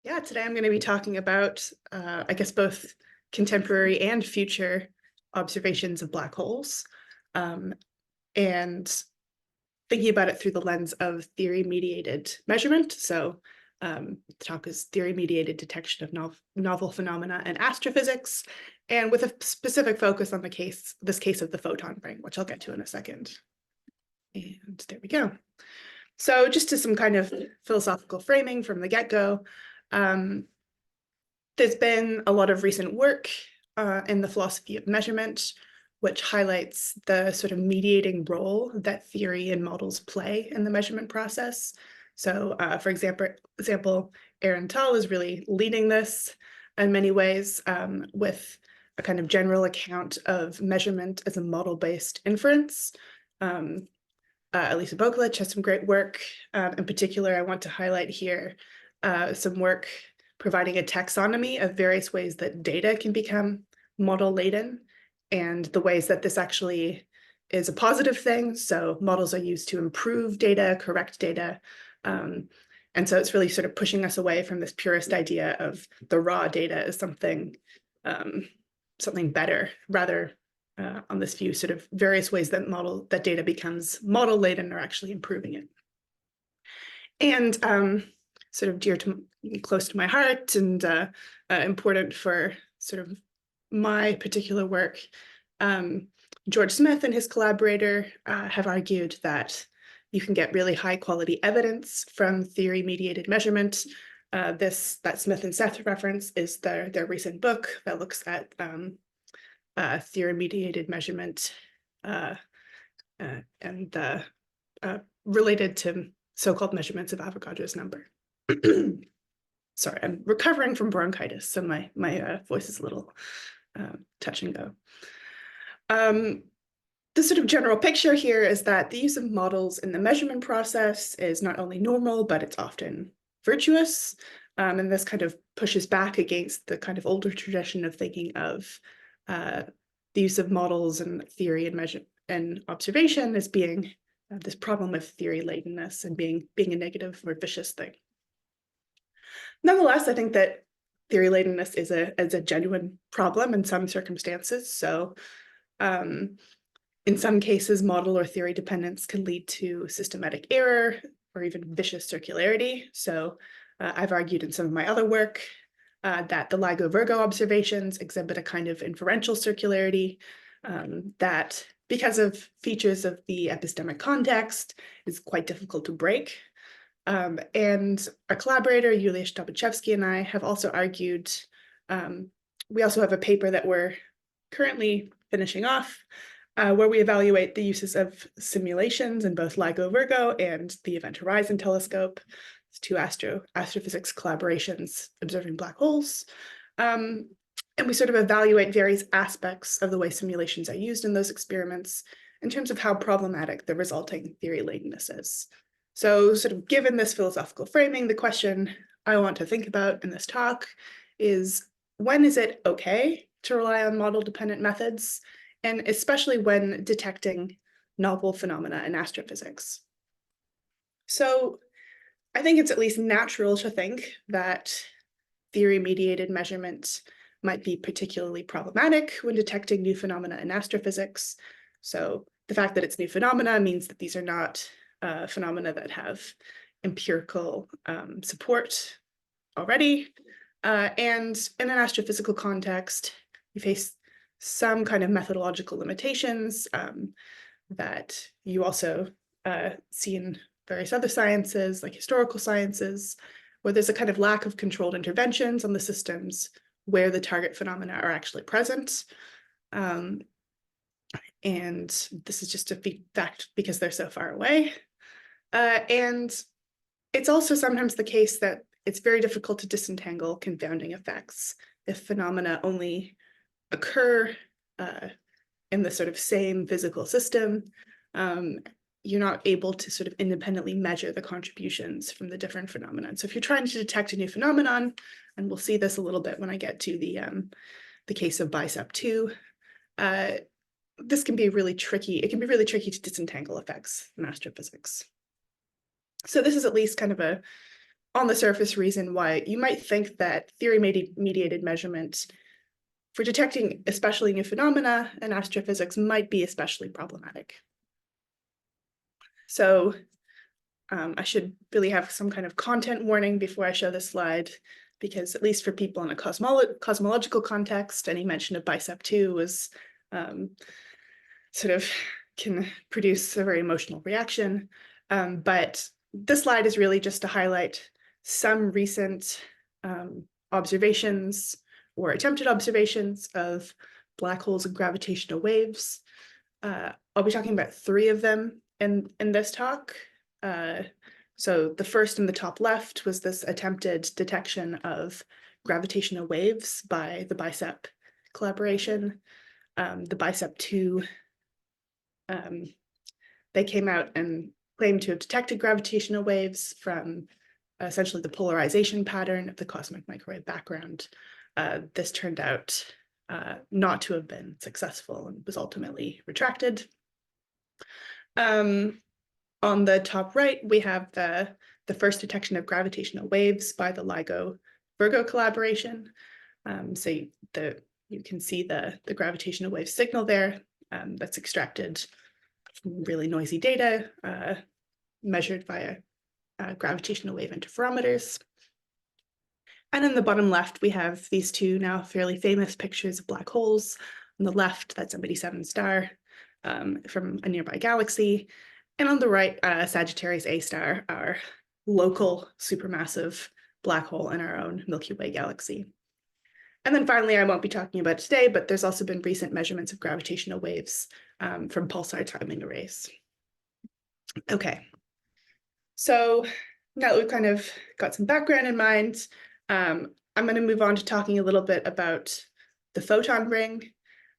Yeah, today I'm going to be talking about, I guess, both contemporary and future observations of black holes, um, and thinking about it through the lens of theory-mediated measurement. So the talk is theory-mediated detection of novel phenomena in astrophysics, and with a specific focus on this case of the photon ring, which I'll get to in a second. And there we go. So just to some kind of philosophical framing from the get-go, um, there's been a lot of recent work in the philosophy of measurement, which highlights the sort of mediating role that theory and models play in the measurement process. So, for example, Aaron Tull is really leading this in many ways with a kind of general account of measurement as a model-based inference. Elisa Bokelich has some great work. In particular, I want to highlight here some work providing a taxonomy of various ways that data can become model-laden and the ways that this actually is a positive thing. So models are used to improve data, correct data. And so it's really sort of pushing us away from this purist idea of the raw data as something better, rather on this view, sort of various ways that data becomes model-laden are actually improving it. And sort of close to my heart and important for sort of my particular work, George Smith and his collaborator have argued that you can get really high quality evidence from theory-mediated measurement. That Smith and Seth reference is their recent book that looks at theory-mediated measurement and related to so-called measurements of Avogadro's number. Sorry, I'm recovering from bronchitis, so my voice is a little touch and go. The sort of general picture here is that the use of models in the measurement process is not only normal, but it's often virtuous. And this kind of pushes back against the kind of older tradition of thinking of the use of models and theory and measure and observation as being this problem of theory latenness and being a negative or vicious thing. Nonetheless, I think that theory latenness is a genuine problem in some circumstances. So in some cases, model or theory dependence can lead to systematic error or even vicious circularity. So I've argued in some of my other work that the LIGO-Virgo observations exhibit a kind of inferential circularity that, because of features of the epistemic context, is quite difficult to break. And our collaborator, Yulia Shtobachevsky, and I have also argued, we also have a paper that we're currently finishing off, where we evaluate the uses of simulations in both LIGO-Virgo and the Event Horizon Telescope. It's two astrophysics collaborations observing black holes. And we sort of evaluate various aspects of the way simulations are used in those experiments in terms of how problematic the resulting theory latenness is. So sort of given this philosophical framing, the question I want to think about in this talk is, when is it okay to rely on model-dependent methods, and especially when detecting novel phenomena in astrophysics? So I think it's at least natural to think that theory-mediated measurement might be particularly problematic when detecting new phenomena in astrophysics. So the fact that it's new phenomena means that these are not phenomena that have empirical support already. And in an astrophysical context, you face some kind of methodological limitations that you also see in various other sciences, like historical sciences, where there's a kind of lack of controlled interventions on the systems where the target phenomena are actually present. And this is just a fact because they're so far away. And it's also sometimes the case that it's very difficult to disentangle confounding effects if phenomena only occur in the sort of same physical system. You're not able to sort of independently measure the contributions from the different phenomena. So if you're trying to detect a new phenomenon, and we'll see this a little bit when I get to the case of BICEP 2, this can be really tricky. It can be really tricky to disentangle effects in astrophysics. So this is at least kind of a on the surface reason why you might think that theory-mediated measurement for detecting especially new phenomena in astrophysics might be especially problematic. So I should really have some kind of content warning before I show this slide, because at least for people in a cosmological context, any mention of BICEP2 was sort of can produce a very emotional reaction. But this slide is really just to highlight some recent observations or attempted observations of black holes and gravitational waves. I'll be talking about 3 of them in this talk. So the first in the top left was this attempted detection of gravitational waves by the BICEP collaboration. The BICEP2, they came out and claimed to have detected gravitational waves from essentially the polarization pattern of the cosmic microwave background. This turned out not to have been successful and was ultimately retracted. On the top right, we have the first detection of gravitational waves by the LIGO-Virgo collaboration. So you can see the gravitational wave signal there that's extracted from really noisy data measured via gravitational wave interferometers. And in the bottom left, we have these 2 now fairly famous pictures of black holes. On the left, that's M87 star from a nearby galaxy. And on the right, Sagittarius A star, our local supermassive black hole in our own Milky Way galaxy. And then finally, I won't be talking about it today, but there's also been recent measurements of gravitational waves from pulsar timing arrays. Okay, so now that we've kind of got some background in mind, I'm going to move on to talking a little bit about the photon ring,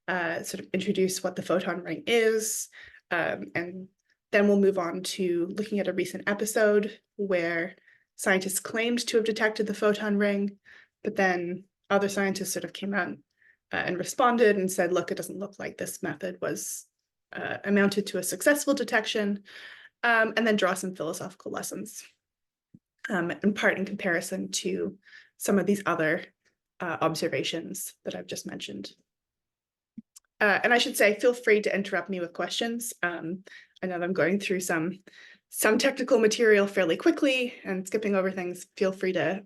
sort of introduce what the photon ring is, and then we'll move on to looking at a recent episode where scientists claimed to have detected the photon ring, but then other scientists sort of came out and responded and said, look, it doesn't look like this method was amounted to a successful detection, and then draw some philosophical lessons, in part in comparison to some of these other observations that I've just mentioned. And I should say, feel free to interrupt me with questions. I know that I'm going through some technical material fairly quickly and skipping over things. Feel free to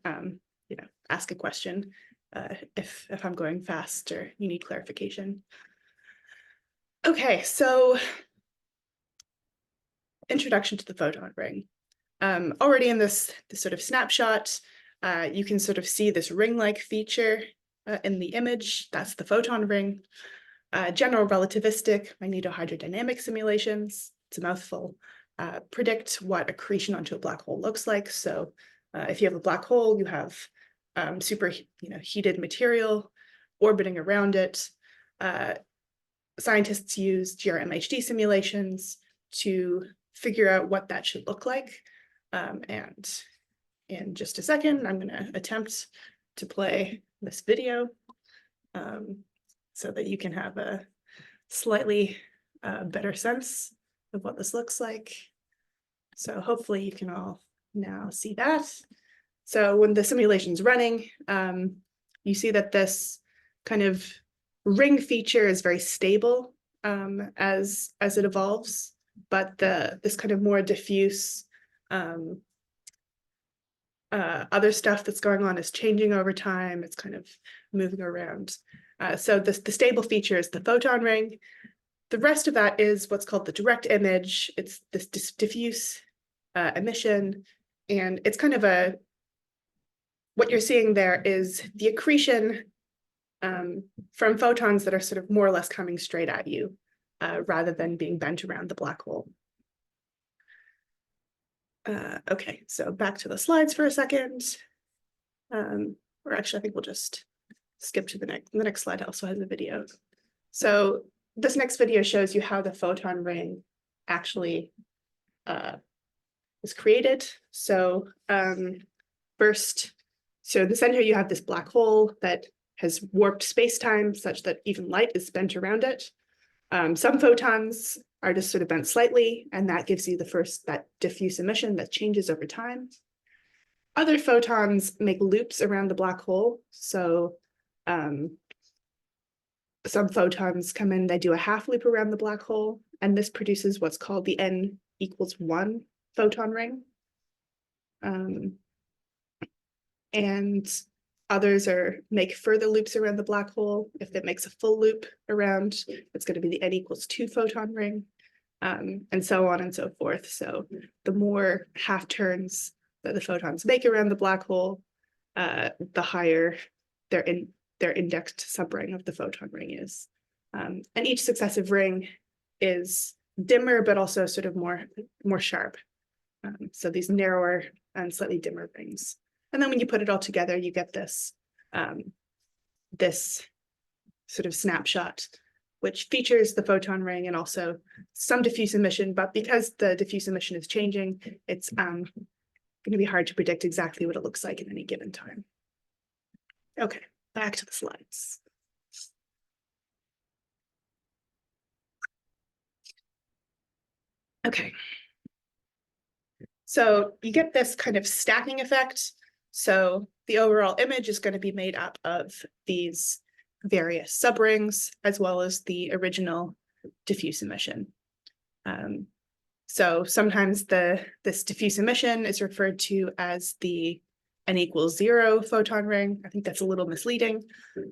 ask a question if I'm going fast or you need clarification. Okay, so introduction to the photon ring. Already in this sort of snapshot, you can sort of see this ring-like feature in the image. That's the photon ring. General relativistic magnetohydrodynamic simulations, it's a mouthful, predict what accretion onto a black hole looks like. So if you have a black hole, you have super heated material orbiting around it. Scientists use GRMHD simulations to figure out what that should look like. And in just a second, I'm going to attempt to play this video so that you can have a slightly better sense of what this looks like. So hopefully you can all now see that. So when the simulation's running, you see that this kind of ring feature is very stable as it evolves, but this kind of more diffuse other stuff that's going on is changing over time. It's kind of moving around. So the stable feature is the photon ring. The rest of that is what's called the direct image. It's this diffuse emission, and it's kind of what you're seeing there is the accretion from photons that are sort of more or less coming straight at you rather than being bent around the black hole. Okay, so back to the slides for a second. Or actually, I think we'll just skip to the next slide also has a video. So this next video shows you how the photon ring actually is created. So first, so in the center you have this black hole that has warped space-time such that even light is bent around it. Some photons are just sort of bent slightly, and that gives you that diffuse emission that changes over time. Other photons make loops around the black hole. So some photons come in, they do a half loop around the black hole, and this produces what's called the n=1 photon ring. And others make further loops around the black hole. If it makes a full loop around, it's going to be the n=2 photon ring, and so on and so forth. So the more half turns that the photons make around the black hole, the higher their indexed subring of the photon ring is. And each successive ring is dimmer, but also sort of more sharp. So these narrower and slightly dimmer rings. And then when you put it all together, you get this, this sort of snapshot, which features the photon ring and also some diffuse emission. But because the diffuse emission is changing, it's going to be hard to predict exactly what it looks like at any given time. Okay, back to the slides. Okay. So you get this kind of stacking effect. So the overall image is going to be made up of these various subrings as well as the original diffuse emission. So sometimes this diffuse emission is referred to as the n=0 photon ring. I think that's a little misleading.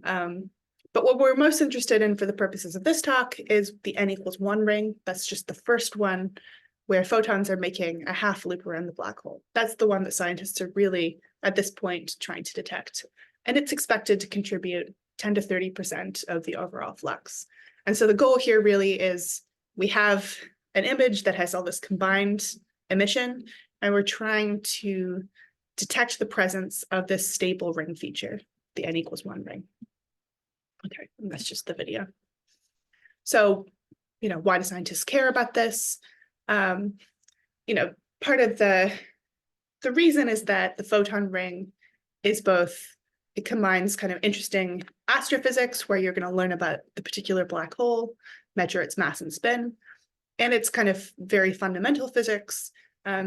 But what we're most interested in for the purposes of this talk is the n=1 ring. That's just the first one where photons are making a half loop around the black hole. That's the one that scientists are really, at this point, trying to detect. And it's expected to contribute 10 to 30% of the overall flux. And so the goal here really is we have an image that has all this combined emission, and we're trying to detect the presence of this stable ring feature, the n=1 ring. Okay, and that's just the video. So, why do scientists care about this? Part of the reason is that the photon ring is it combines kind of interesting astrophysics, where you're going to learn about the particular black hole, measure its mass and spin, and it's kind of very fundamental physics,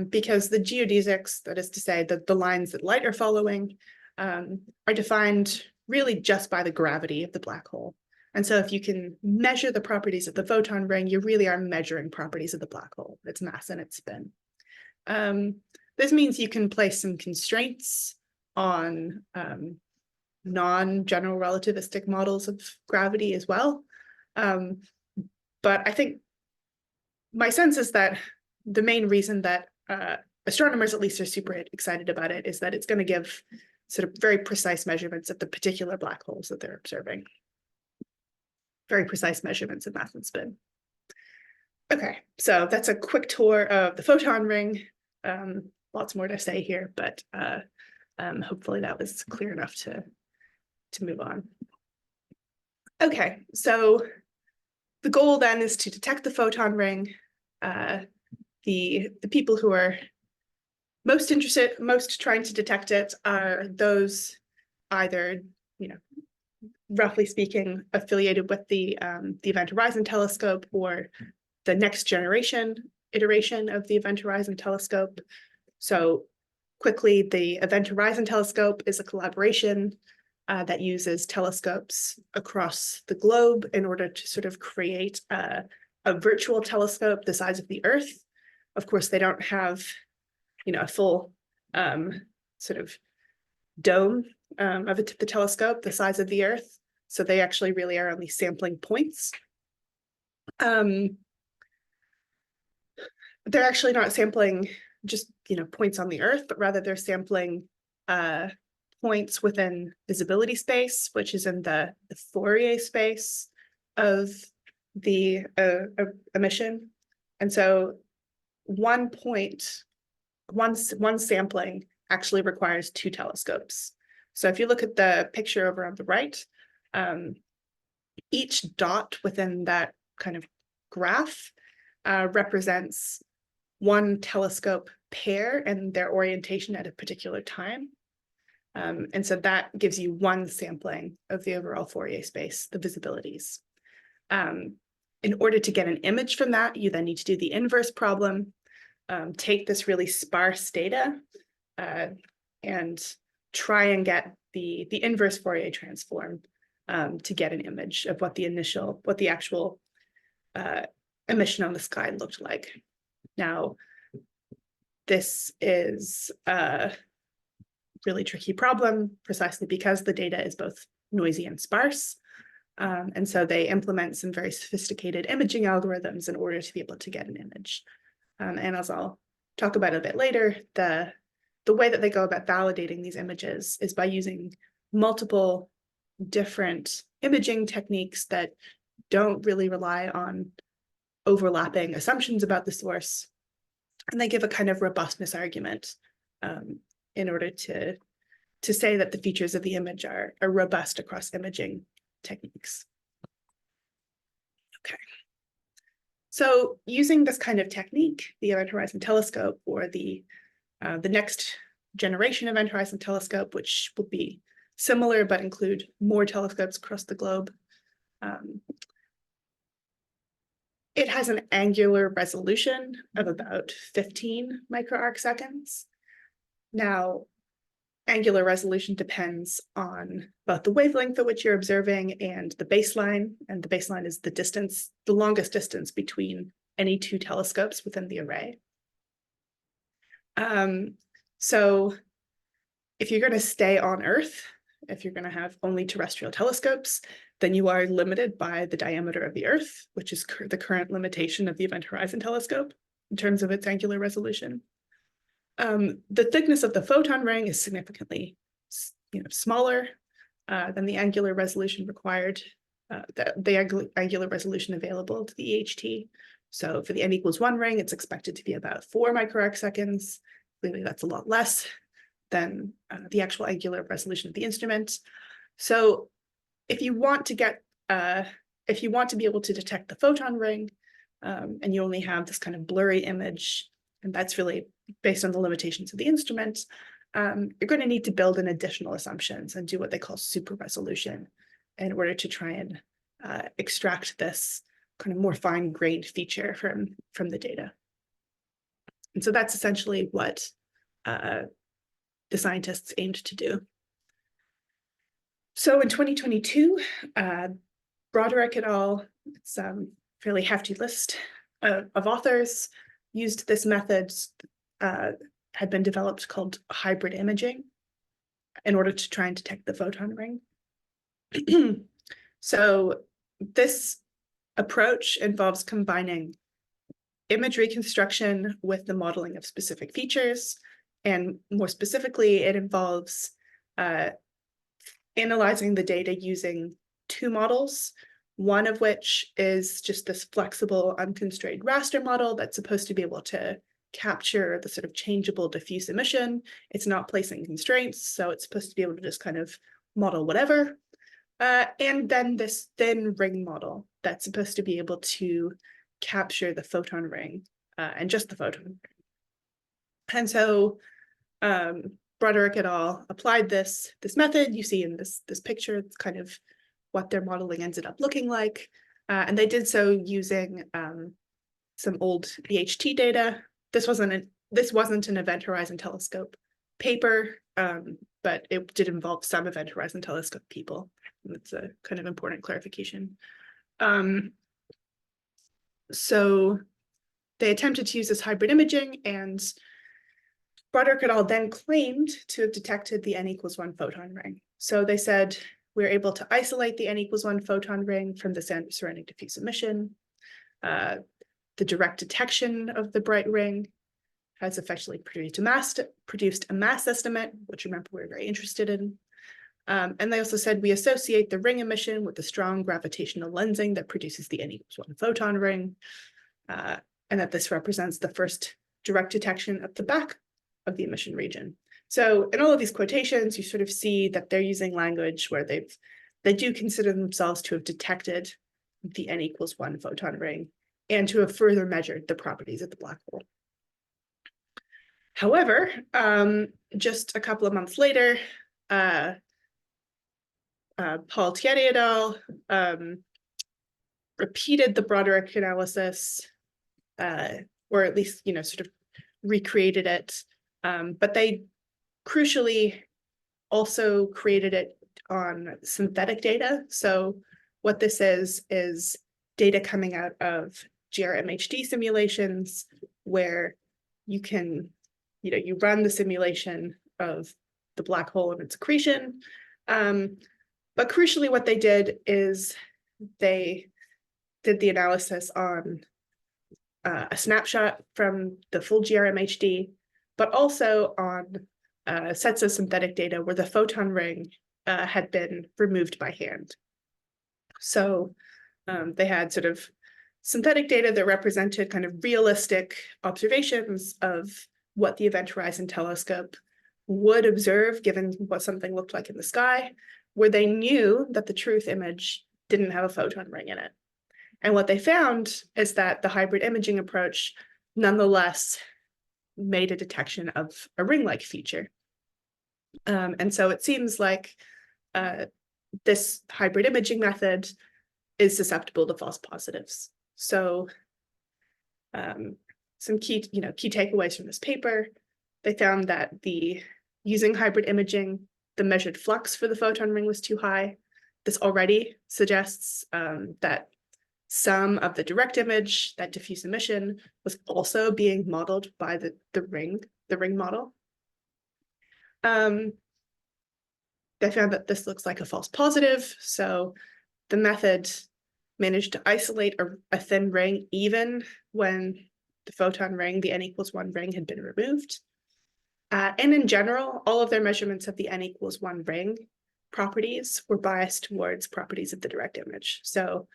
because the geodesics, that is to say, the lines that light are following, are defined really just by the gravity of the black hole. And so if you can measure the properties of the photon ring, you really are measuring properties of the black hole, its mass and its spin. This means you can place some constraints on non-general relativistic models of gravity as well. But I think my sense is that the main reason that astronomers at least are super excited about it is that it's going to give sort of very precise measurements of the particular black holes that they're observing. Very precise measurements of mass and spin. Okay, so that's a quick tour of the photon ring. Lots more to say here, but hopefully that was clear enough to move on. Okay, so the goal then is to detect the photon ring. The people who are most trying to detect it are those either, roughly speaking, affiliated with the Event Horizon Telescope or the next generation iteration of the Event Horizon Telescope. So quickly, the Event Horizon Telescope is a collaboration that uses telescopes across the globe in order to sort of create a virtual telescope the size of the Earth. Of course, they don't have, a full sort of dome of the telescope the size of the Earth. So they actually really are only sampling points. They're actually not sampling just, points on the Earth, but rather they're sampling points within visibility space, which is in the Fourier space of the emission. And so one sampling actually requires 2 telescopes. So if you look at the picture over on the right, each dot within that kind of graph represents 1 telescope pair and their orientation at a particular time. And so that gives you 1 sampling of the overall Fourier space, the visibilities. In order to get an image from that, you then need to do the inverse problem, take this really sparse data and try and get the inverse Fourier transform to get an image of what the actual emission on the sky looked like. Now, this is a really tricky problem precisely because the data is both noisy and sparse. And so they implement some very sophisticated imaging algorithms in order to be able to get an image. And as I'll talk about a bit later, the way that they go about validating these images is by using multiple different imaging techniques that don't really rely on overlapping assumptions about the source. And they give a kind of robustness argument in order to say that the features of the image are robust across imaging techniques. Okay. So using this kind of technique, the Event Horizon Telescope, or the next generation Event Horizon Telescope, which will be similar but include more telescopes across the globe, it has an angular resolution of about 15 microarc seconds. Now, angular resolution depends on both the wavelength at which you're observing and the baseline is the distance, the longest distance between any two telescopes within the array. So if you're going to stay on Earth, if you're going to have only terrestrial telescopes, then you are limited by the diameter of the Earth, which is the current limitation of the Event Horizon Telescope in terms of its angular resolution. The thickness of the photon ring is significantly smaller than the angular resolution required, the angular resolution available to the EHT. So for the n=1 ring, it's expected to be about 4 microarc seconds. Clearly, that's a lot less than the actual angular resolution of the instrument. So if you want to be able to detect the photon ring, and you only have this kind of blurry image, and that's really based on the limitations of the instrument, you're going to need to build in additional assumptions and do what they call super resolution in order to try and extract this kind of more fine-grained feature from the data. And so that's essentially what the scientists aimed to do. So in 2022, Broderick et al., it's a fairly hefty list of authors, used this method had been developed called hybrid imaging in order to try and detect the photon ring. So this approach involves combining image reconstruction with the modeling of specific features. And more specifically, it involves analyzing the data using two models, one of which is just this flexible, unconstrained raster model that's supposed to be able to capture the sort of changeable diffuse emission. It's not placing constraints, so it's supposed to be able to just kind of model whatever. And then this thin ring model that's supposed to be able to capture the photon ring and just the photon ring. And so Broderick et al. Applied this method. You see in this picture, it's kind of what their modeling ended up looking like. And they did so using some old EHT data. This wasn't an Event Horizon Telescope paper, but it did involve some Event Horizon Telescope people. That's a kind of important clarification. So they attempted to use this hybrid imaging, and Broderick et al. Then claimed to have detected the n=1 photon ring. So they said, we're able to isolate the n=1 photon ring from the surrounding diffuse emission. The direct detection of the bright ring has effectively produced a mass estimate, which remember we're very interested in. And they also said we associate the ring emission with the strong gravitational lensing that produces the n=1 photon ring, and that this represents the first direct detection at the back of the emission region. So in all of these quotations, you sort of see that they're using language where they do consider themselves to have detected the n=1 photon ring and to have further measured the properties of the black hole. However, just a couple of months later, Paul Thierry et al. Repeated the Broderick analysis, or at least sort of recreated it, but they crucially also created it on synthetic data. So what this is data coming out of GRMHD simulations where you can, you run the simulation of the black hole and its accretion. But crucially, what they did is they did the analysis on a snapshot from the full GRMHD, but also on sets of synthetic data where the photon ring had been removed by hand. So they had sort of synthetic data that represented kind of realistic observations of what the Event Horizon Telescope would observe given what something looked like in the sky, where they knew that the truth image didn't have a photon ring in it. And what they found is that the hybrid imaging approach nonetheless made a detection of a ring-like feature. And so it seems like this hybrid imaging method is susceptible to false positives. So some key takeaways from this paper, they found that using hybrid imaging, the measured flux for the photon ring was too high. This already suggests that some of the direct image, that diffuse emission, was also being modeled by the ring model. They found that this looks like a false positive, so the method managed to isolate a thin ring even when the photon ring, the n=1 ring, had been removed. And in general, all of their measurements of the n=1 ring properties were biased towards properties of the direct image. So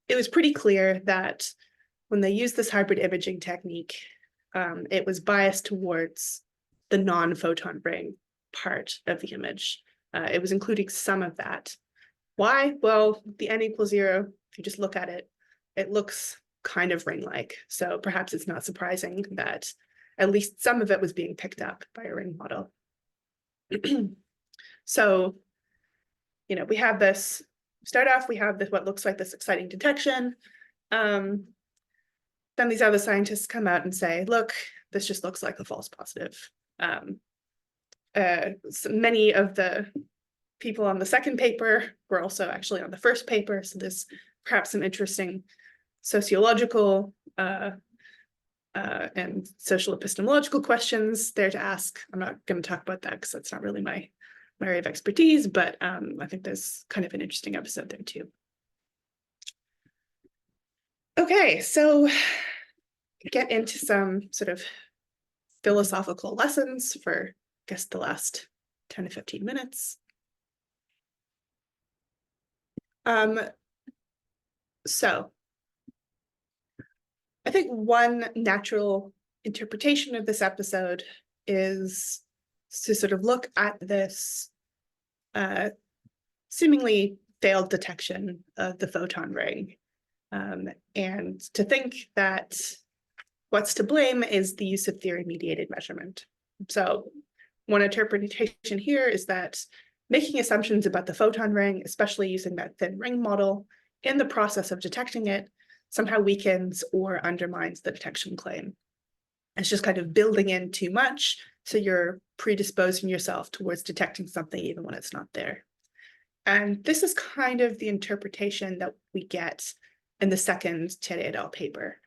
it was pretty clear that when they used this hybrid imaging technique, it was biased towards the non-photon ring part of the image. It was including some of that. Why? Well, the n=0, if you just look at it, it looks kind of ring-like. So perhaps it's not surprising that at least some of it was being picked up by a ring model. So, we have this, start off, we have this, what looks like this exciting detection. Then these other scientists come out and say, look, this just looks like a false positive. So many of the people on the second paper were also actually on the first paper. So there's perhaps some interesting sociological and social epistemological questions there to ask. I'm not going to talk about that because that's not really my area of expertise, but I think there's kind of an interesting episode there too. Okay, so get into some sort of philosophical lessons for, I guess, the last 10 to 15 minutes. So I think one natural interpretation of this episode is to sort of look at this seemingly failed detection of the photon ring, and to think that what's to blame is the use of theory-mediated measurement. So one interpretation here is that making assumptions about the photon ring, especially using that thin ring model, in the process of detecting it, somehow weakens or undermines the detection claim. It's just kind of building in too much, so you're predisposing yourself towards detecting something even when it's not there. And this is kind of the interpretation that we get in the second Thierry et al. Paper.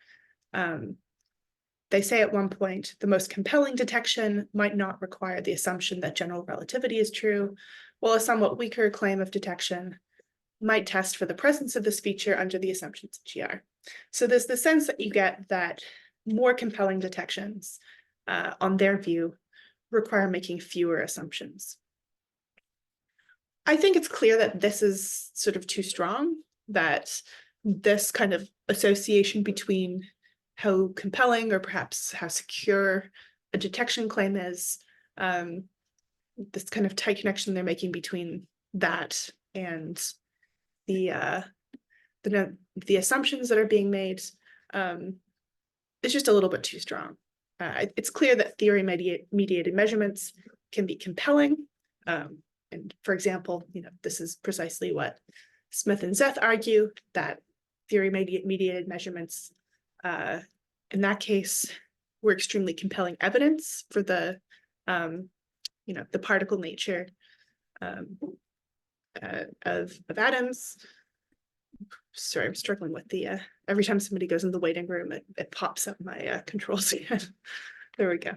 They say at one point, the most compelling detection might not require the assumption that general relativity is true, while a somewhat weaker claim of detection might test for the presence of this feature under the assumptions of GR. So there's the sense that you get that more compelling detections, on their view, require making fewer assumptions. I think it's clear that this is sort of too strong, that this kind of association between how compelling or perhaps how secure a detection claim is, this kind of tight connection they're making between that and the assumptions that are being made, is just a little bit too strong. It's clear that theory-mediated measurements can be compelling. And for example, this is precisely what Smith and Zeth argue, that theory-mediated measurements, in that case, were extremely compelling evidence for the the particle nature of atoms. Sorry, I'm struggling with the, every time somebody goes in the waiting room, it pops up my controls again. There we go.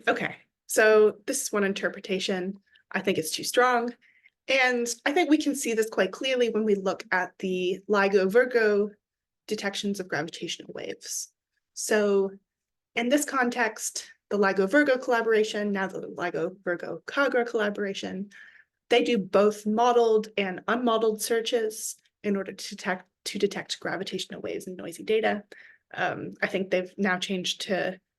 Okay, so this is one interpretation. I think it's too strong. And I think we can see this quite clearly when we look at the LIGO-Virgo detections of gravitational waves. So in this context, the LIGO-Virgo collaboration, now the LIGO-Virgo-Kagra collaboration, they do both modeled and unmodeled searches in order to detect gravitational waves in noisy data. I think they've now changed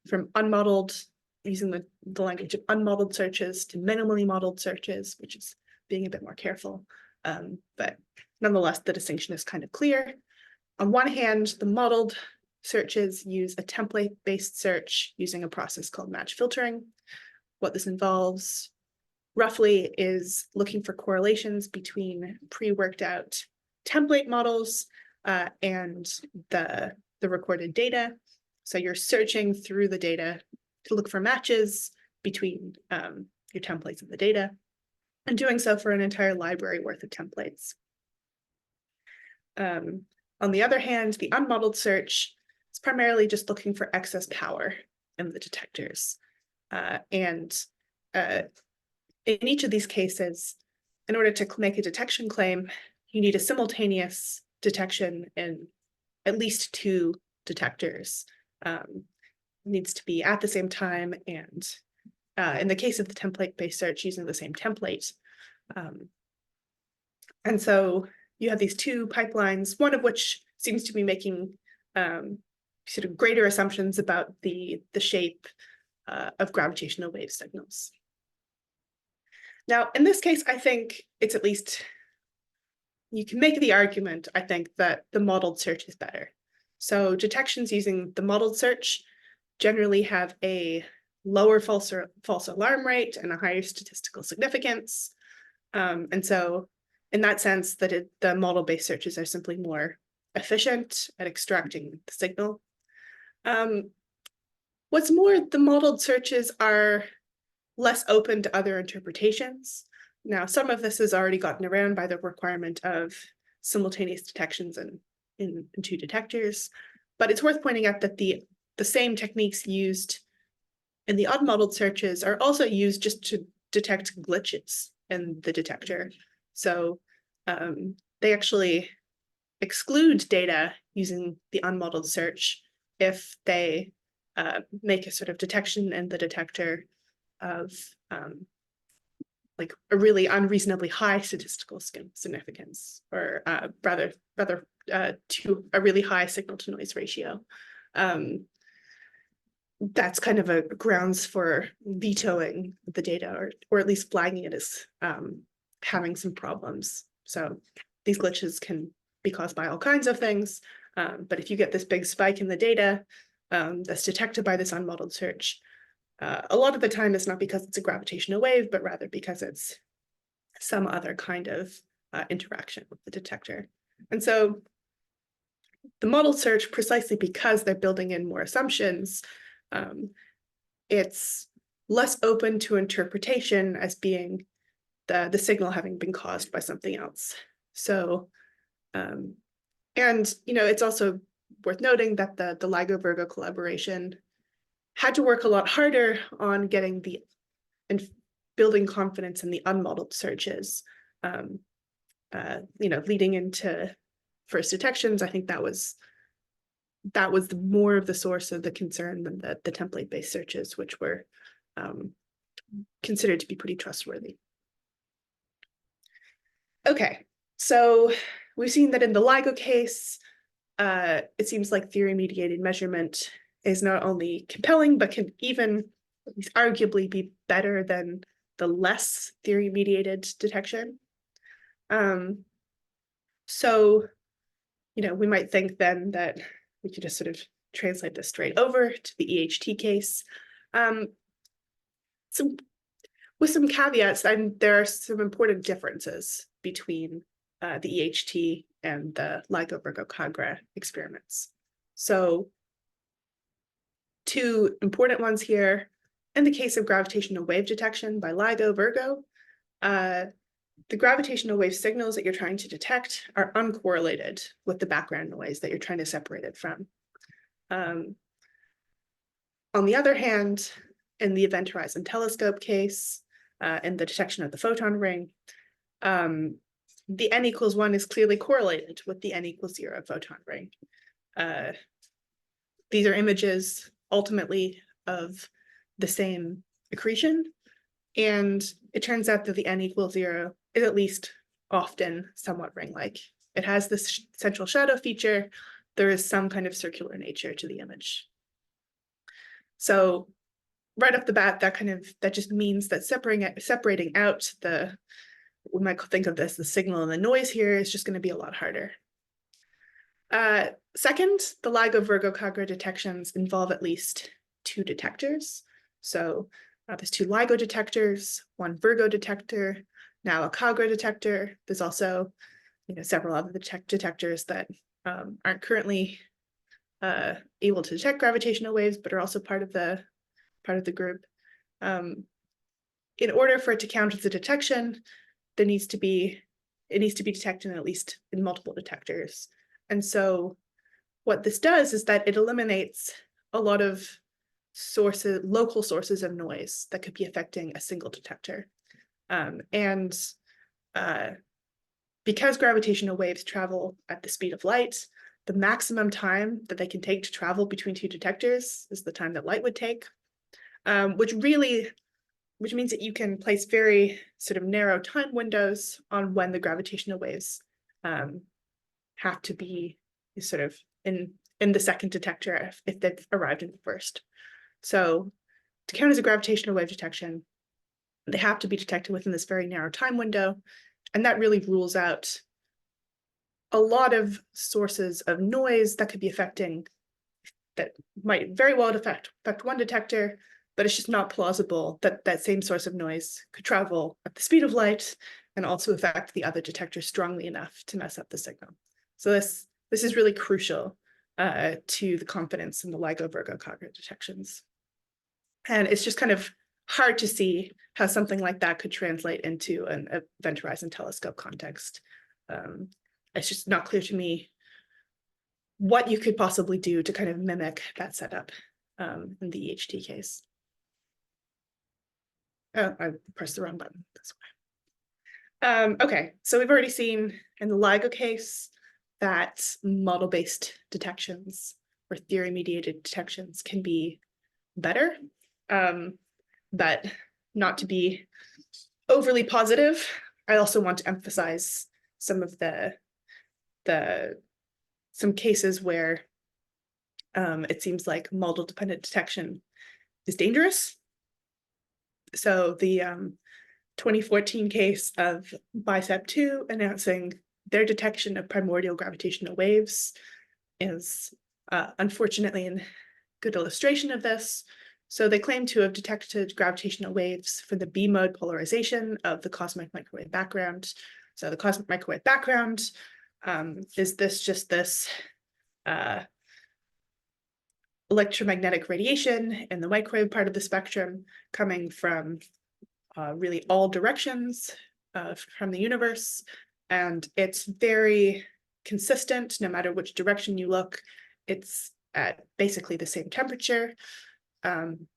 from unmodeled, using the language of unmodeled searches, to minimally modeled searches, which is being a bit more careful. But nonetheless, the distinction is kind of clear. On one hand, the modeled searches use a template-based search using a process called match filtering. What this involves roughly is looking for correlations between pre-worked out template models and the recorded data. So you're searching through the data to look for matches between your templates and the data, and doing so for an entire library worth of templates. On the other hand, the unmodeled search is primarily just looking for excess power in the detectors. In each of these cases, in order to make a detection claim, you need a simultaneous detection in at least 2 detectors. It needs to be at the same time, and in the case of the template-based search, using the same template. And so you have these 2 pipelines, one of which seems to be making sort of greater assumptions about the shape of gravitational wave signals. Now, in this case, I think it's at least, you can make the argument, I think, that the modeled search is better. So detections using the modeled search generally have a lower false alarm rate and a higher statistical significance. And so in that sense, the model-based searches are simply more efficient at extracting the signal. What's more, the modeled searches are less open to other interpretations. Now, some of this has already gotten around by the requirement of simultaneous detections in 2 detectors, but it's worth pointing out that the same techniques used in the unmodeled searches are also used just to detect glitches in the detector. So they actually exclude data using the unmodeled search if they make a sort of detection in the detector of like a really unreasonably high statistical significance, or rather to a really high signal to noise ratio. That's kind of a grounds for vetoing the data, or at least flagging it as having some problems. So these glitches can be caused by all kinds of things, but if you get this big spike in the data that's detected by this unmodeled search, a lot of the time it's not because it's a gravitational wave, but rather because it's some other kind of interaction with the detector. And so the model search, precisely because they're building in more assumptions, it's less open to interpretation as being the signal having been caused by something else. So, and it's also worth noting that the LIGO-Virgo collaboration had to work a lot harder on getting and building confidence in the unmodeled searches. Leading into first detections, I think that was more of the source of the concern than the template-based searches, which were considered to be pretty trustworthy. Okay, so we've seen that in the LIGO case, it seems like theory-mediated measurement is not only compelling, but can even at least arguably be better than the less theory-mediated detection. So, we might think then that we could just sort of translate this straight over to the EHT case. With some caveats, there are some important differences between the EHT and the LIGO-Virgo-Kagra experiments. So 2 important ones here in the case of gravitational wave detection by LIGO-Virgo, the gravitational wave signals that you're trying to detect are uncorrelated with the background noise that you're trying to separate it from. On the other hand, in the Event Horizon Telescope case, in the detection of the photon ring, the n=1 is clearly correlated with the n=0 photon ring. These are images ultimately of the same accretion, and it turns out that the n=0 is at least often somewhat ring-like. It has this central shadow feature. There is some kind of circular nature to the image. So right off the bat, that just means that separating out we might think of this, the signal and the noise here, is just going to be a lot harder. Second, the LIGO-Virgo Kagra detections involve at least 2 detectors. So there's 2 LIGO detectors, 1 Virgo detector, now a Kagra detector. There's also several other detectors that aren't currently able to detect gravitational waves, but are also part of the group. In order for it to count as a detection, it needs to be detected in multiple detectors. And so what this does is that it eliminates a lot of local sources of noise that could be affecting a single detector. Because gravitational waves travel at the speed of light, the maximum time that they can take to travel between 2 detectors is the time that light would take, which means that you can place very sort of narrow time windows on when the gravitational waves have to be sort of in the second detector if they've arrived in the first. So to count as a gravitational wave detection, they have to be detected within this very narrow time window, and that really rules out a lot of sources of noise that could be that might very well affect one detector, but it's just not plausible that that same source of noise could travel at the speed of light and also affect the other detector strongly enough to mess up the signal. So this is really crucial to the confidence in the LIGO-Virgo Kagra detections. And it's just kind of hard to see how something like that could translate into an Event Horizon Telescope context. It's just not clear to me what you could possibly do to kind of mimic that setup in the EHT case. Oh, I pressed the wrong button. That's why. Okay, so we've already seen in the LIGO case that model-based detections or theory-mediated detections can be better, but not to be overly positive. I also want to emphasize some of some cases where it seems like model-dependent detection is dangerous. So the 2014 case of BICEP2 announcing their detection of primordial gravitational waves is unfortunately a good illustration of this. So they claim to have detected gravitational waves for the B-mode polarization of the cosmic microwave background. So the cosmic microwave background is just this electromagnetic radiation in the microwave part of the spectrum coming from really all directions from the universe. And it's very consistent no matter which direction you look. It's at basically the same temperature. And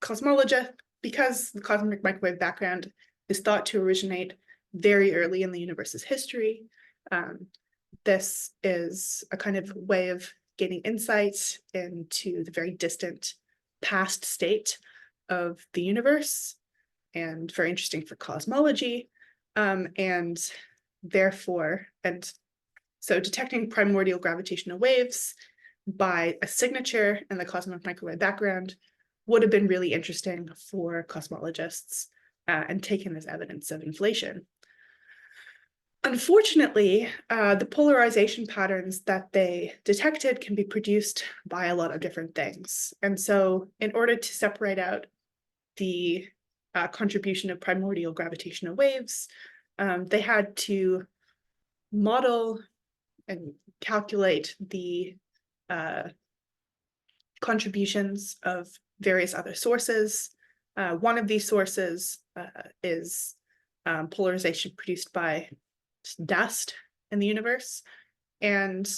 cosmologists, because the cosmic microwave background is thought to originate very early in the universe's history, this is a kind of way of gaining insights into the very distant past state of the universe, and very interesting for cosmology. And so detecting primordial gravitational waves by a signature in the cosmic microwave background would have been really interesting for cosmologists and taken as evidence of inflation. Unfortunately, the polarization patterns that they detected can be produced by a lot of different things. And so in order to separate out the contribution of primordial gravitational waves, they had to model and calculate the contributions of various other sources. One of these sources is polarization produced by dust in the universe. And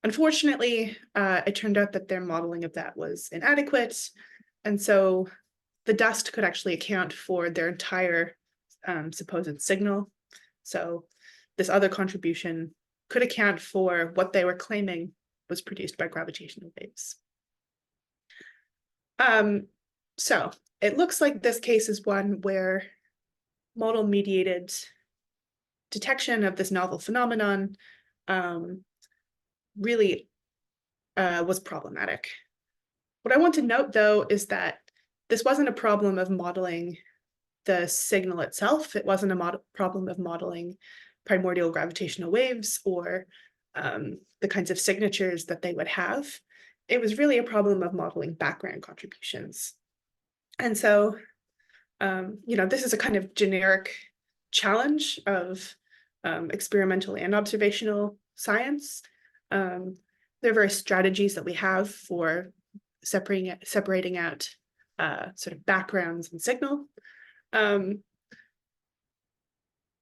unfortunately, it turned out that their modeling of that was inadequate. And so the dust could actually account for their entire supposed signal. So this other contribution could account for what they were claiming was produced by gravitational waves. So it looks like this case is one where model-mediated detection of this novel phenomenon really was problematic. What I want to note, though, is that this wasn't a problem of modeling the signal itself. It wasn't a problem of modeling primordial gravitational waves or the kinds of signatures that they would have. It was really a problem of modeling background contributions. And so, this is a kind of generic challenge of experimental and observational science. There are various strategies that we have for separating out sort of backgrounds and signal. In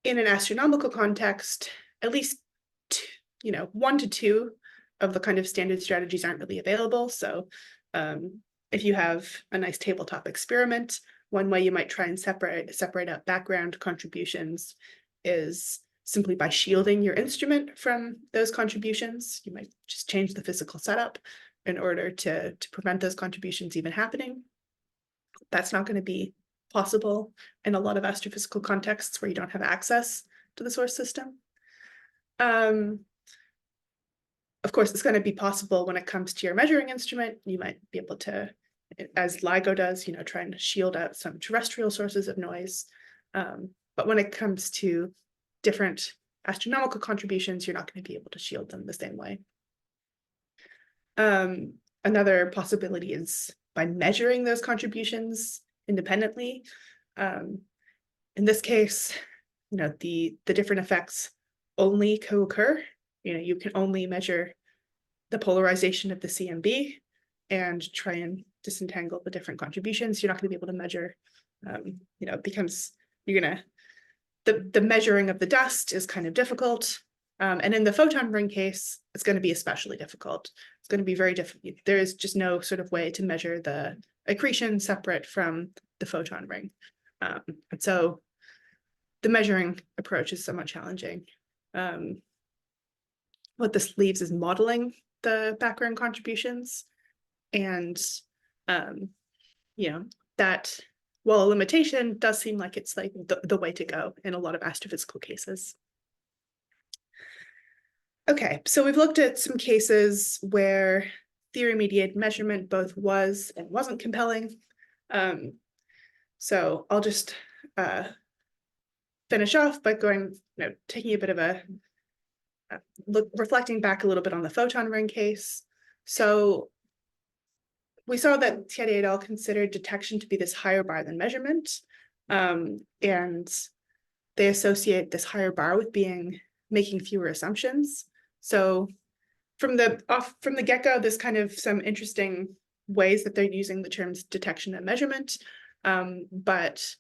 an astronomical context, at least 1 to 2 of the kind of standard strategies aren't really available. So if you have a nice tabletop experiment, one way you might try and separate out background contributions is simply by shielding your instrument from those contributions. You might just change the physical setup in order to prevent those contributions even happening. That's not going to be possible in a lot of astrophysical contexts where you don't have access to the source system. Of course, it's going to be possible when it comes to your measuring instrument. You might be able to, as LIGO does, try and shield out some terrestrial sources of noise. But when it comes to different astronomical contributions, you're not going to be able to shield them the same way. Another possibility is by measuring those contributions independently. In this case, the different effects only co-occur. You can only measure the polarization of the CMB and try and disentangle the different contributions. You're not going to be able to measure, it becomes, the measuring of the dust is kind of difficult. And in the photon ring case, it's going to be especially difficult. It's going to be very difficult. There is just no sort of way to measure the accretion separate from the photon ring. And so the measuring approach is somewhat challenging. What this leaves is modeling the background contributions. And, that, while a limitation, does seem like it's like the way to go in a lot of astrophysical cases. Okay, so we've looked at some cases where theory-mediated measurement both was and wasn't compelling. So I'll just finish off by taking a bit of a reflecting back a little bit on the photon ring case. So we saw that Thiede et al. Considered detection to be this higher bar than measurement, and they associate this higher bar with making fewer assumptions. So from the get-go, there's kind of some interesting ways that they're using the terms detection and measurement, but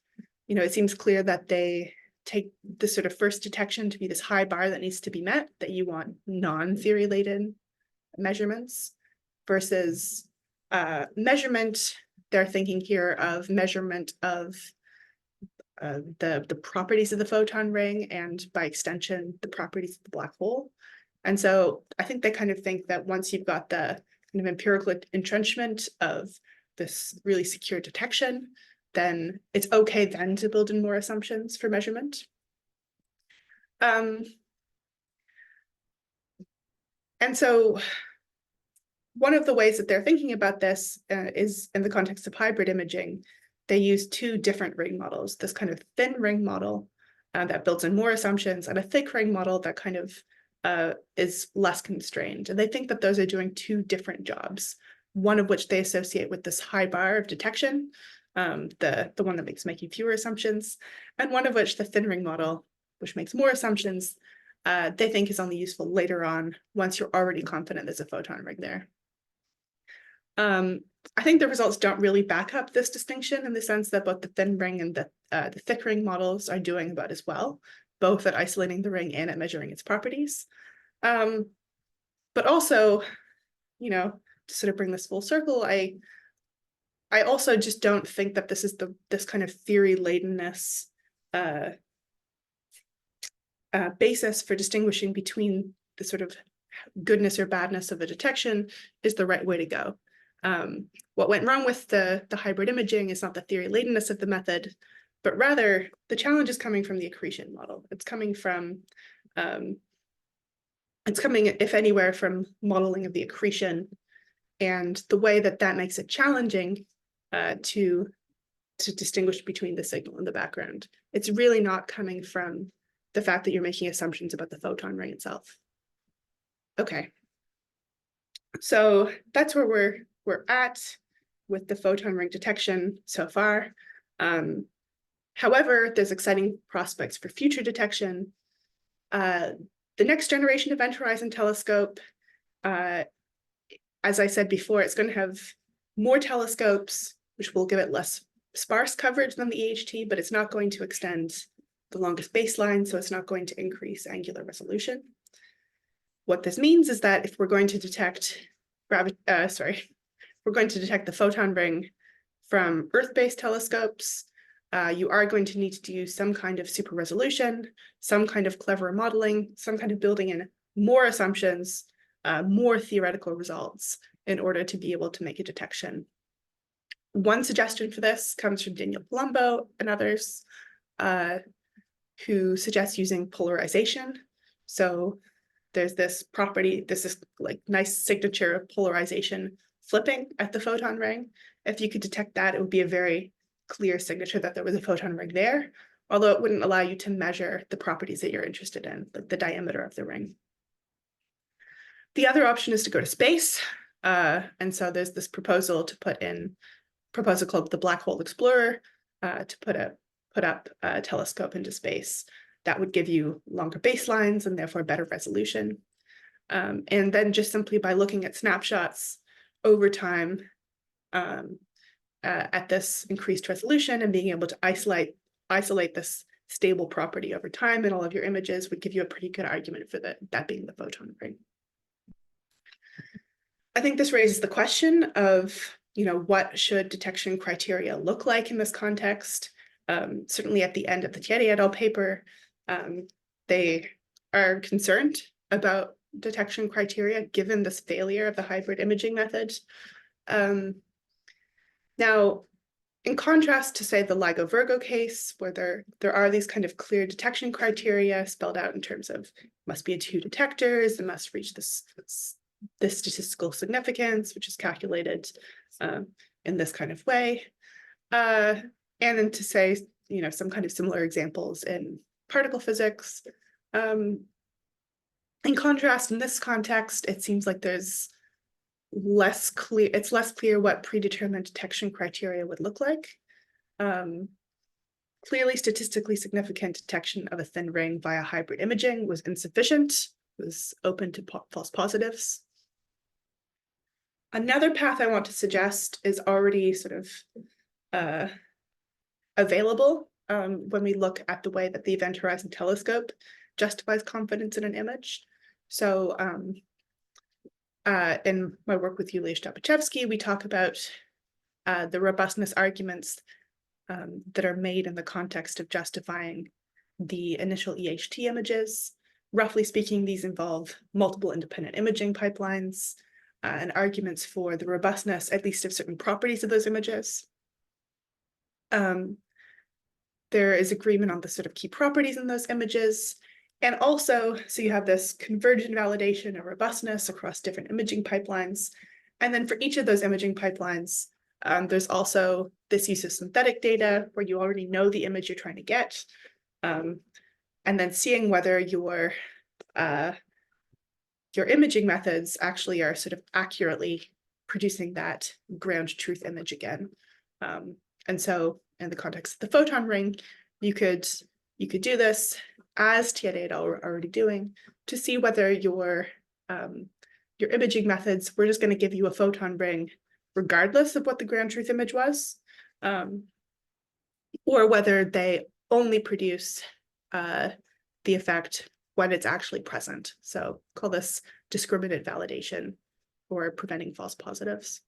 it seems clear that they take this sort of first detection to be this high bar that needs to be met, that you want non-theory-laden measurements, versus measurement. They're thinking here of measurement of the properties of the photon ring, and by extension, the properties of the black hole. And so I think they kind of think that once you've got the kind of empirical entrenchment of this really secure detection, then it's okay then to build in more assumptions for measurement. And so one of the ways that they're thinking about this is in the context of hybrid imaging. They use 2 different ring models, this kind of thin ring model that builds in more assumptions, and a thick ring model that kind of is less constrained. And they think that those are doing 2 different jobs, one of which they associate with this high bar of detection, the one that makes making fewer assumptions, and one of which, the thin ring model, which makes more assumptions, they think is only useful later on once you're already confident there's a photon ring there. I think the results don't really back up this distinction in the sense that both the thin ring and the thick ring models are doing about as well, both at isolating the ring and at measuring its properties. But also, to sort of bring this full circle, I also just don't think that this is this kind of theory-ladenness basis for distinguishing between the sort of goodness or badness of a detection is the right way to go. What went wrong with the hybrid imaging is not the theory-ladenness of the method, but rather the challenge is coming from the accretion model. It's coming, if anywhere, from modeling of the accretion, and the way that makes it challenging to distinguish between the signal and the background. It's really not coming from the fact that you're making assumptions about the photon ring itself. Okay, so that's where we're at with the photon ring detection so far. However, there's exciting prospects for future detection. The next generation Event Horizon Telescope, as I said before, it's going to have more telescopes, which will give it less sparse coverage than the EHT, but it's not going to extend the longest baseline, so it's not going to increase angular resolution. What this means is that if we're going to detect we're going to detect the photon ring from Earth-based telescopes, you are going to need to do some kind of super resolution, some kind of clever modeling, some kind of building in more assumptions, more theoretical results in order to be able to make a detection. One suggestion for this comes from Daniel Palumbo and others, who suggest using polarization. So there's this property, this is like nice signature of polarization flipping at the photon ring. If you could detect that, it would be a very clear signature that there was a photon ring there, although it wouldn't allow you to measure the properties that you're interested in, like the diameter of the ring. The other option is to go to space. And so there's this proposal called the Black Hole Explorer, to put up a telescope into space that would give you longer baselines and therefore better resolution. And then just simply by looking at snapshots over time at this increased resolution and being able to isolate this stable property over time in all of your images would give you a pretty good argument for that being the photon ring. I think this raises the question of, what should detection criteria look like in this context? Certainly at the end of the Thierry et al. Paper, they are concerned about detection criteria given this failure of the hybrid imaging method. Now, in contrast to, say, the LIGO-Virgo case, where there are these kind of clear detection criteria spelled out in terms of must be 2 detectors, it must reach this statistical significance, which is calculated in this kind of way. And then to say, some kind of similar examples in particle physics. In contrast, in this context, it seems like it's less clear what predetermined detection criteria would look like. Clearly, statistically significant detection of a thin ring via hybrid imaging was insufficient, was open to false positives. Another path I want to suggest is already sort of available when we look at the way that the Event Horizon Telescope justifies confidence in an image. So in my work with Yulia Stopachevsky, we talk about the robustness arguments that are made in the context of justifying the initial EHT images. Roughly speaking, these involve multiple independent imaging pipelines and arguments for the robustness, at least of certain properties of those images. There is agreement on the sort of key properties in those images. And also, so you have this convergent validation of robustness across different imaging pipelines. And then for each of those imaging pipelines, there's also this use of synthetic data where you already know the image you're trying to get. And then seeing whether your imaging methods actually are sort of accurately producing that ground truth image again. And so in the context of the photon ring, you could do this, as Thierry et al. Were already doing, to see whether your imaging methods were just going to give you a photon ring regardless of what the ground truth image was, or whether they only produce the effect when it's actually present. So call this discriminant validation or preventing false positives.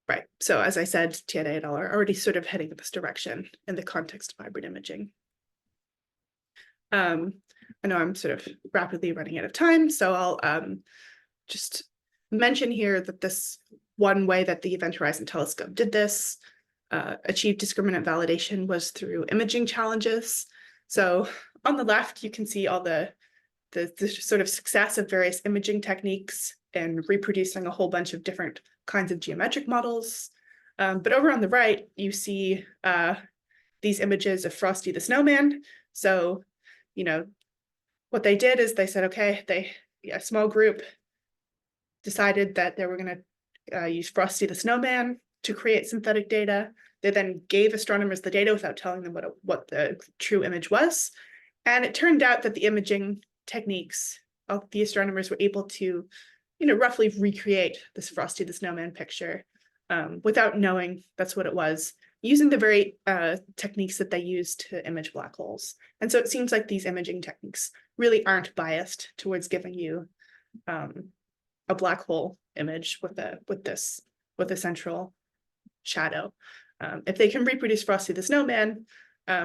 Right, so as I said, Tiede et al. Are already sort of heading in this direction in the context of hybrid imaging. I know I'm sort of rapidly running out of time, so I'll just mention here that this one way that the Event Horizon Telescope did this, achieved discriminant validation, was through imaging challenges. So on the left, you can see all the sort of success of various imaging techniques and reproducing a whole bunch of different kinds of geometric models. But over on the right, you see these images of Frosty the Snowman. So, you know, what they did is they said, okay, a small group decided that they were going to use Frosty the Snowman to create synthetic data. They then gave astronomers the data without telling them what the true image was. And it turned out that the imaging techniques of the astronomers were able to, roughly recreate this Frosty the Snowman picture without knowing that's what it was, using the very techniques that they use to image black holes. And so it seems like these imaging techniques really aren't biased towards giving you a black hole image with a central shadow. If they can reproduce Frosty the Snowman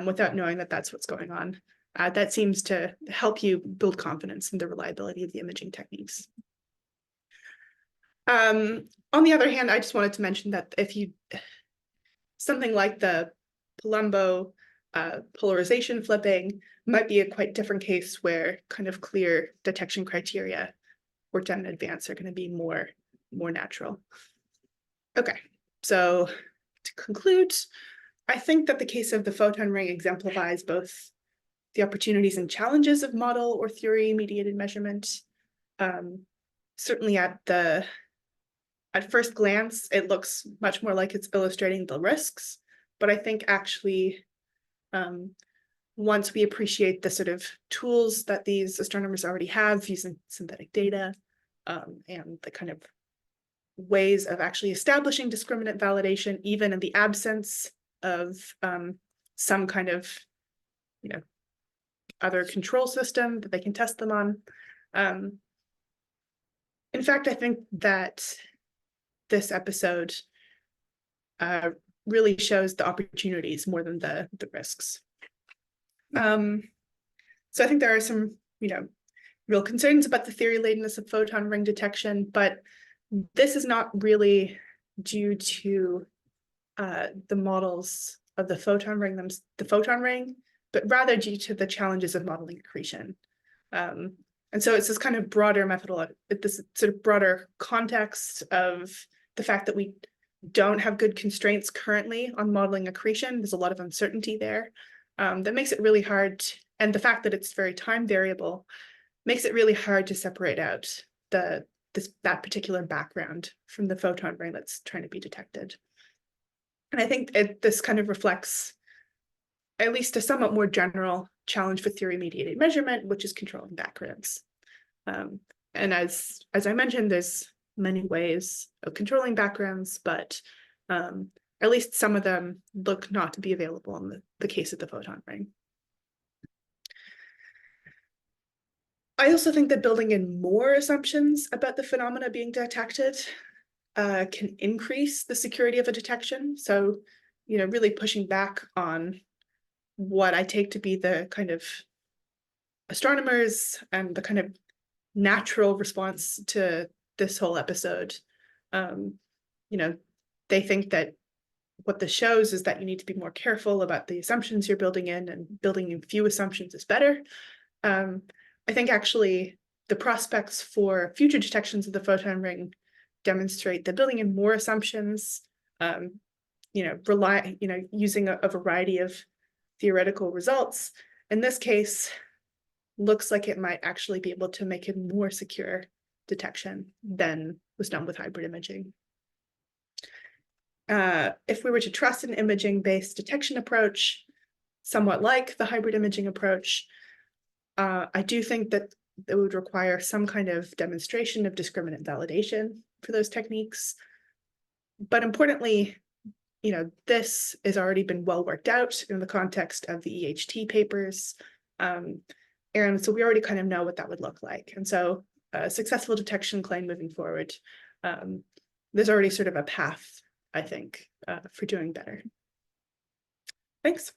without knowing that that's what's going on, that seems to help you build confidence in the reliability of the imaging techniques. On the other hand, I just wanted to mention that if something like the Palumbo polarization flipping might be a quite different case where kind of clear detection criteria worked out in advance are going to be more natural. Okay, so to conclude, I think that the case of the photon ring exemplifies both the opportunities and challenges of model or theory-mediated measurement. Certainly at first glance, it looks much more like it's illustrating the risks, but I think actually once we appreciate the sort of tools that these astronomers already have using synthetic data and the kind of ways of actually establishing discriminant validation, even in the absence of some kind of, other control system that they can test them on. In fact, I think that this episode really shows the opportunities more than the risks. So I think there are some, real concerns about the theory latedness of photon ring detection, but this is not really due to the models of the photon ring, but rather due to the challenges of modeling accretion. And so it's this kind of broader this sort of broader context of the fact that we don't have good constraints currently on modeling accretion. There's a lot of uncertainty there that makes it really hard. And the fact that it's very time variable makes it really hard to separate out that particular background from the photon ring that's trying to be detected. And I think this kind of reflects at least a somewhat more general challenge for theory-mediated measurement, which is controlling backgrounds. And as I mentioned, there's many ways of controlling backgrounds, but at least some of them look not to be available in the case of the photon ring. I also think that building in more assumptions about the phenomena being detected can increase the security of a detection. So, really pushing back on what I take to be the kind of astronomers and the kind of natural response to this whole episode. They think that what this shows is that you need to be more careful about the assumptions you're building in, and building in few assumptions is better. I think actually the prospects for future detections of the photon ring demonstrate that building in more assumptions, using a variety of theoretical results, in this case, looks like it might actually be able to make a more secure detection than was done with hybrid imaging. If we were to trust an imaging-based detection approach, somewhat like the hybrid imaging approach, I do think that it would require some kind of demonstration of discriminant validation for those techniques. But importantly, this has already been well worked out in the context of the EHT papers. And so we already kind of know what that would look like. And so a successful detection claim moving forward, there's already sort of a path, I think, for doing better. Thanks.